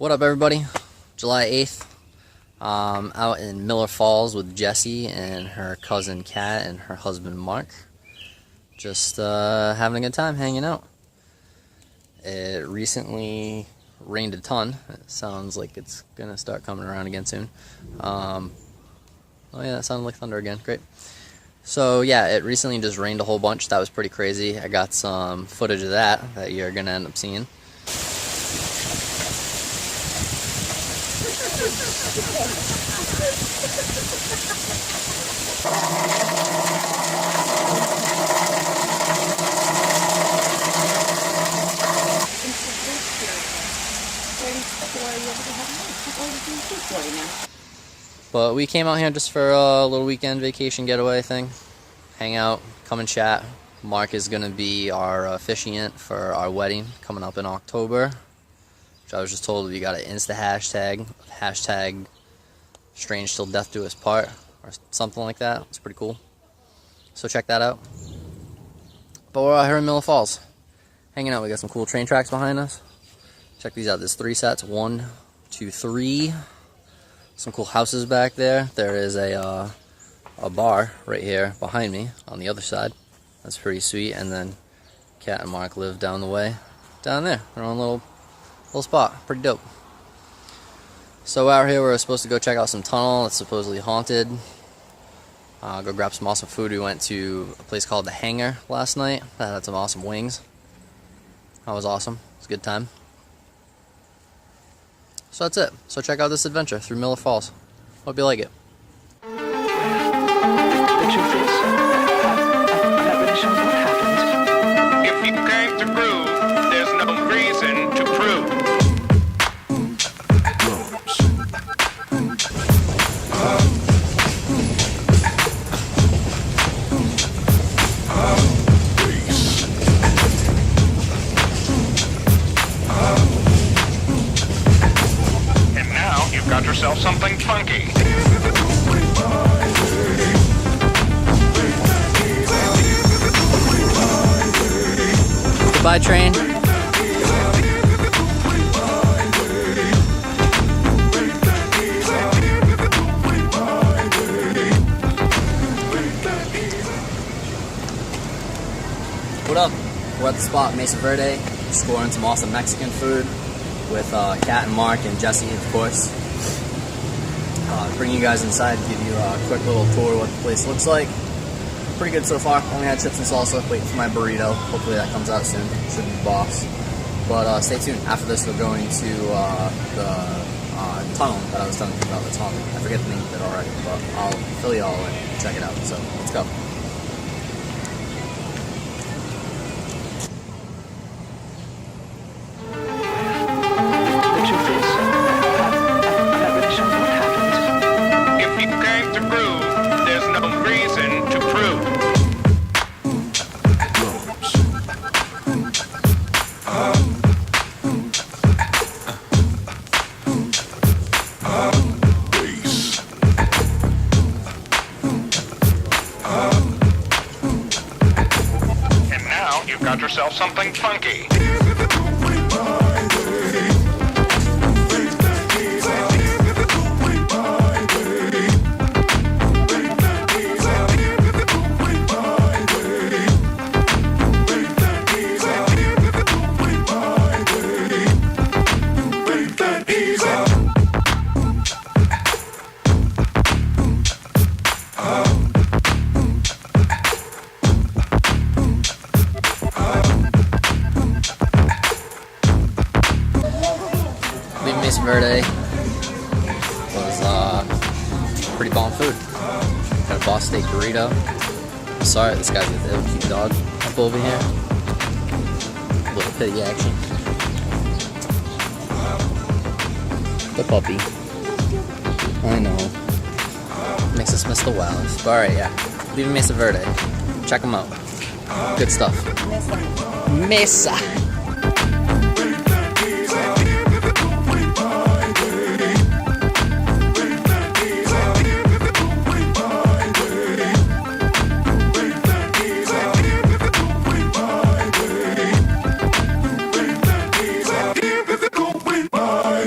What up, everybody? July 8th, out in Miller Falls with Jessie and her cousin Cat and her husband Mark. Just having a good time hanging out. It recently rained a ton. It sounds like it's gonna start coming around again soon. Oh yeah, that sounded like thunder again. Great. So yeah, it recently just rained a whole bunch. That was pretty crazy. I got some footage of that you're gonna end up seeing. But we came out here just for a little weekend vacation getaway thing. Hang out, come and chat. Mark is going to be our officiant for our wedding coming up in October. Which I was just told we got an Insta hashtag strange till death do us part, or something like that. It's pretty cool. So check that out. But we're out here in Miller Falls, hanging out. We got some cool train tracks behind us. Check these out. There's 3 sets. 1, 2, 3. Some cool houses back there. There is a bar right here behind me on the other side. That's pretty sweet. And then Cat and Mark live down the way, down there. Their own little spot. Pretty dope. So out here we're supposed to go check out some tunnel that's supposedly haunted. Go grab some awesome food. We went to a place called The Hangar last night. That had some awesome wings. That was awesome. It was a good time. So that's it. So check out this adventure through Miller Falls. Hope you like it. The truth is, that really shows what happens. If you came to prove, there's no reason to prove. And now you've got yourself something funky. Goodbye, train. What up? We're at the spot, Mesa Verde, scoring some awesome Mexican food with Cat and Mark and Jessie, of course. Bring you guys inside, give you a quick little tour of what the place looks like. Pretty good so far. Only had chips and salsa, waiting for my burrito. Hopefully that comes out soon. Should be boss. But stay tuned. After this, we're going to the tunnel that I was telling you about. The tunnel. I forget the name of it already, but I'll fill you all in and check it out. So let's go. The truth is, that really shows what happens. If you came to prove, there's no reason to prove. And now you've got yourself something funky. Mesa Verde was pretty bomb food. Got a boss steak burrito. Sorry, this guy's with the ill cute dog up over here. A little pity action. The puppy. I know. Makes us miss the wilds. But alright, yeah. Leaving Mesa Verde. Check them out. Good stuff. Mesa.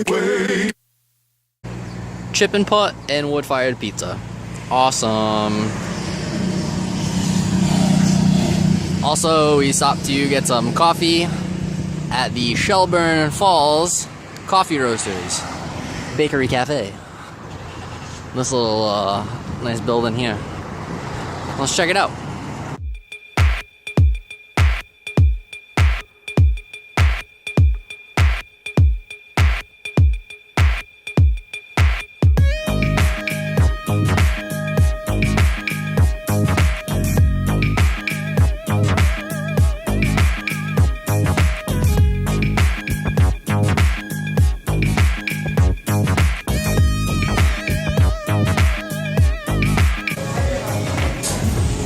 way. chip and putt and wood-fired pizza. Awesome. Also, we stopped to get some coffee at the Shelburne Falls Coffee Roasters Bakery Cafe. This little nice building here. Let's check it out.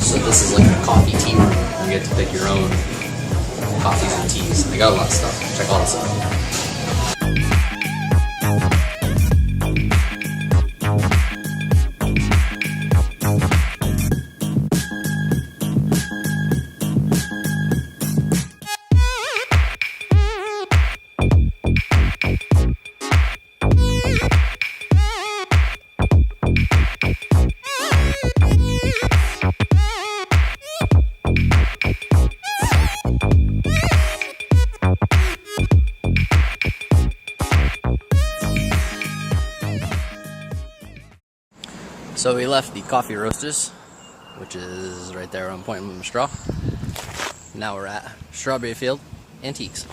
So this is like a coffee tea room. You get to pick your own coffees and teas. They got a lot of stuff. Check all this out. So we left the Coffee Roasters, which is right there on point with my straw. Now we're at Strawberry Field Antiques.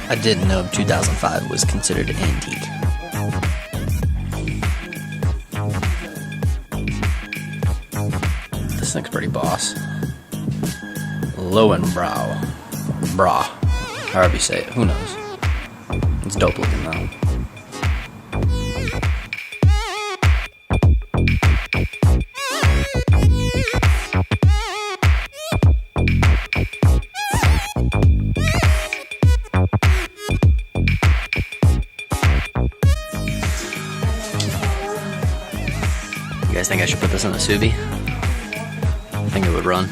I didn't know 2005 was considered antique. This thing's pretty boss. Lowenbrow. Bra. However you say it. Who knows? It's dope looking though. You guys think I should put this in the Subi? I think it would run.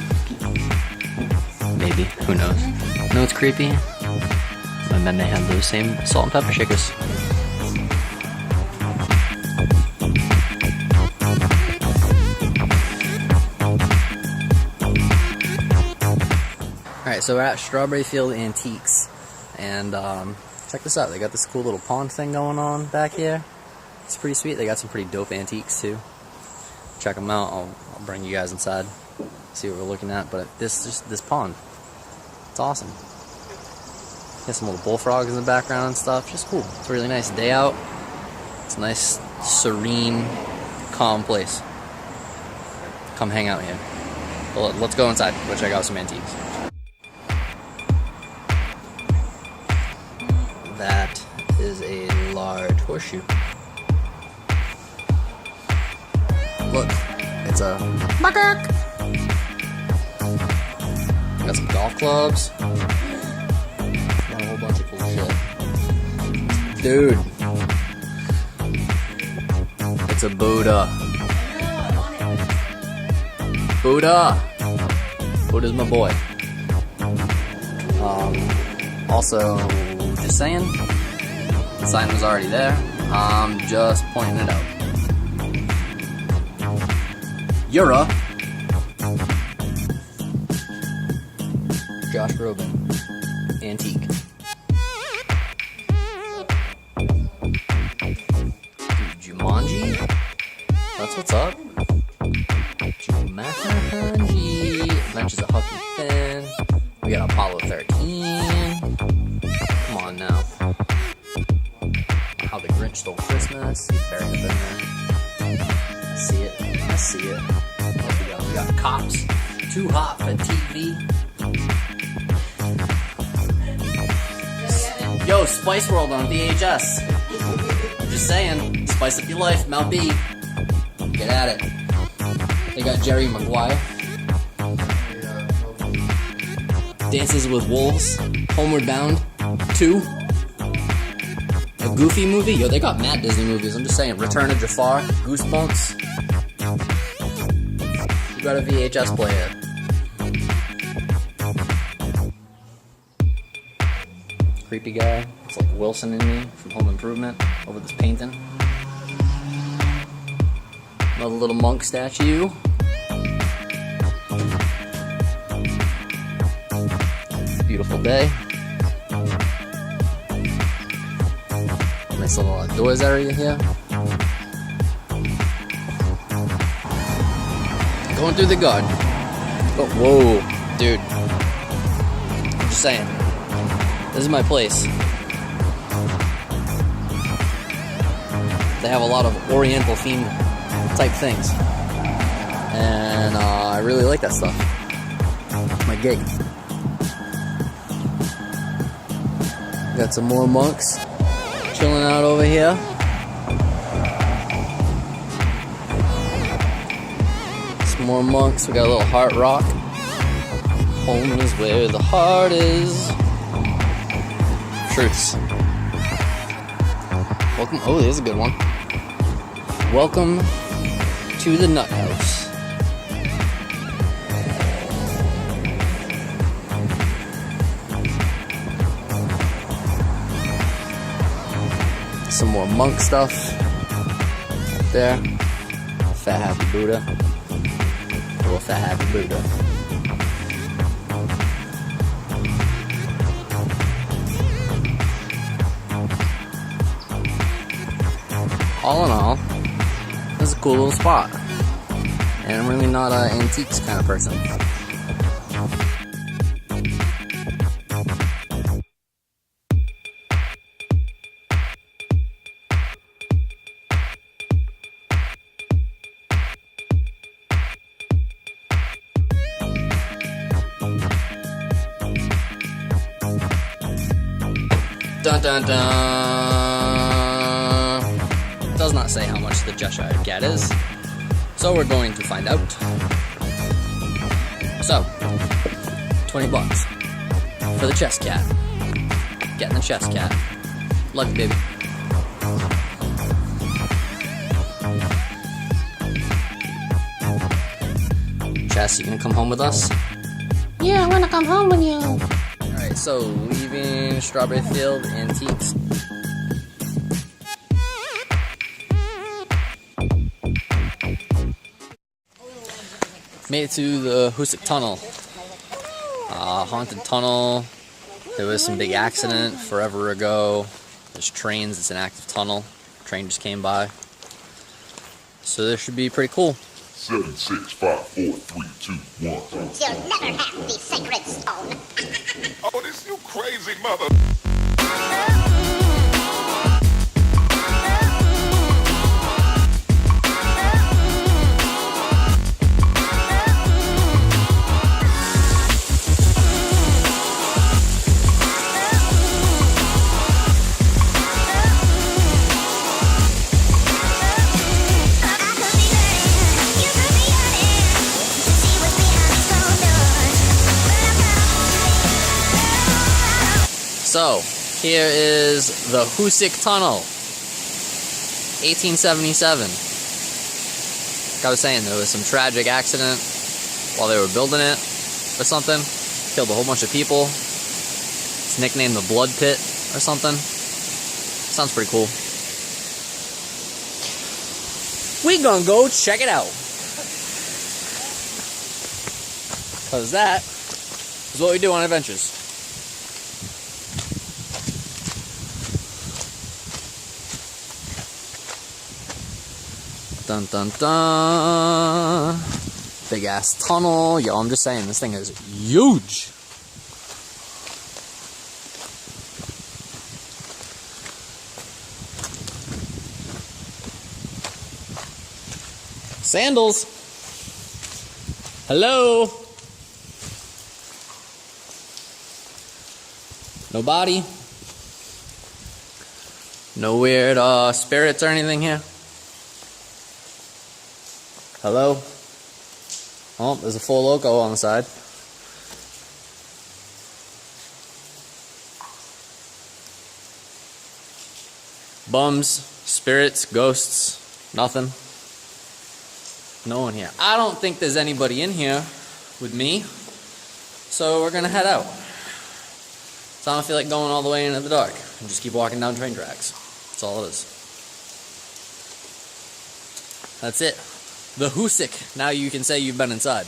Maybe. Who knows? No, it's creepy. My men may have those same salt and pepper shakers. Alright, so we're at Strawberry Field Antiques. And check this out. They got this cool little pond thing going on back here. It's pretty sweet. They got some pretty dope antiques too. Check them out. I'll bring you guys inside, see what we're looking at. But this pond, it's awesome. Got some little bullfrogs in the background and stuff. Just cool. It's a really nice day out. It's a nice, serene, calm place. Come hang out here. Well, let's go inside. Go check out some antiques. That is a large horseshoe. Look, it's a macaque. Got some golf clubs. Got a whole bunch of cool shit. Dude. It's a Buddha. Buddha! Buddha's my boy. Also, just saying, the sign was already there. I'm just pointing it out. Yura. Josh Groban. Antique. Jumanji? That's what's up. Jumanji. Adventures of Huck and Finn. We got Apollo 13. Come on now. How the Grinch Stole Christmas. He's buried up in there. I see it. I see it. What we got Cops. Too Hot for TV. Yo, Spice World on VHS. I'm just saying, spice up your life, Mount B. Get at it. They got Jerry Maguire. Dances with Wolves. Homeward Bound 2. A Goofy movie? Yo, they got mad Disney movies. I'm just saying, Return of Jafar, Goosebumps. You got a VHS player. Creepy guy. It's like Wilson and me from Home Improvement over this painting. Another little monk statue. Beautiful day. Nice little outdoors area here. Going through the garden. Oh, whoa, dude. I'm just saying. This is my place. They have a lot of Oriental themed type things. And I really like that stuff. It's my gig. Got some more monks chilling out over here. Some more monks. We got a little heart rock. Home is where the heart is. Truths. Welcome. Oh, there's a good one. Welcome to the Nut House. Some more monk stuff there. Fat Happy Buddha. Little Fat Happy Buddha. All in all, this is a cool little spot. And I'm really not an antiques kind of person. Dun dun dun. Does not say how much the Cheshire Cat is, so we're going to find out. So, $20 for the chest cat. Getting the chest cat. Love you, baby. Chess, you gonna come home with us? Yeah, I wanna come home with you. Alright, so leaving Strawberry Field Antiques. Made it to the Hoosac Tunnel. Haunted tunnel. There was some big accident forever ago. There's trains, it's an active tunnel. Train just came by. So this should be pretty cool. 7, 6, 5, 4, 3, 2, 1. You'll never have the sacred stone. Oh, this you crazy mother. So, here is the Hoosac Tunnel, 1877. Like I was saying, there was some tragic accident while they were building it or something. Killed a whole bunch of people. It's nicknamed the Blood Pit or something. Sounds pretty cool. We gonna go check it out. Cause that is what we do on adventures. Dun dun dun. Big ass tunnel. Yo, I'm just saying, this thing is huge. Sandals. Hello. Nobody. No weird spirits or anything here? Hello? Oh, there's a full loco on the side. Bums, spirits, ghosts, nothing. No one here. I don't think there's anybody in here with me, so we're gonna head out. So I don't feel like going all the way into the dark and just keep walking down train tracks. That's all it is. That's it. The Hoosac. Now you can say you've been inside.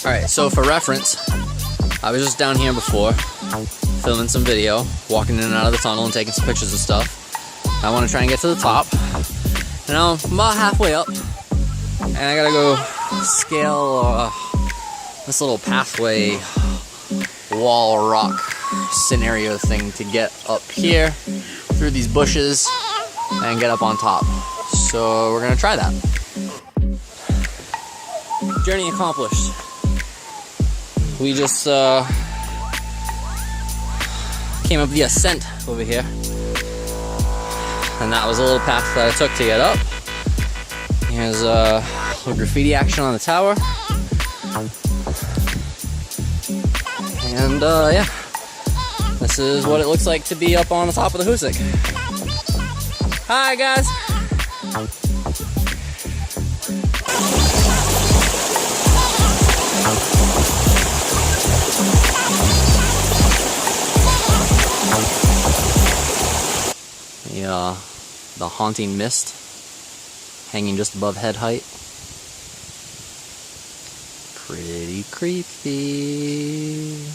Alright, so for reference, I was just down here before, filming some video, walking in and out of the tunnel and taking some pictures of stuff. I want to try and get to the top. And I'm about halfway up, and I gotta go scale this little pathway, wall rock scenario thing to get up here, through these bushes, and get up on top. So we're gonna try that. Journey accomplished. We just came up the ascent over here, and that was a little path that I took to get up. Here's a little graffiti action on the tower, and yeah, this is what it looks like to be up on the top of the Hoosac. Hi guys. The haunting mist hanging just above head height. Pretty creepy.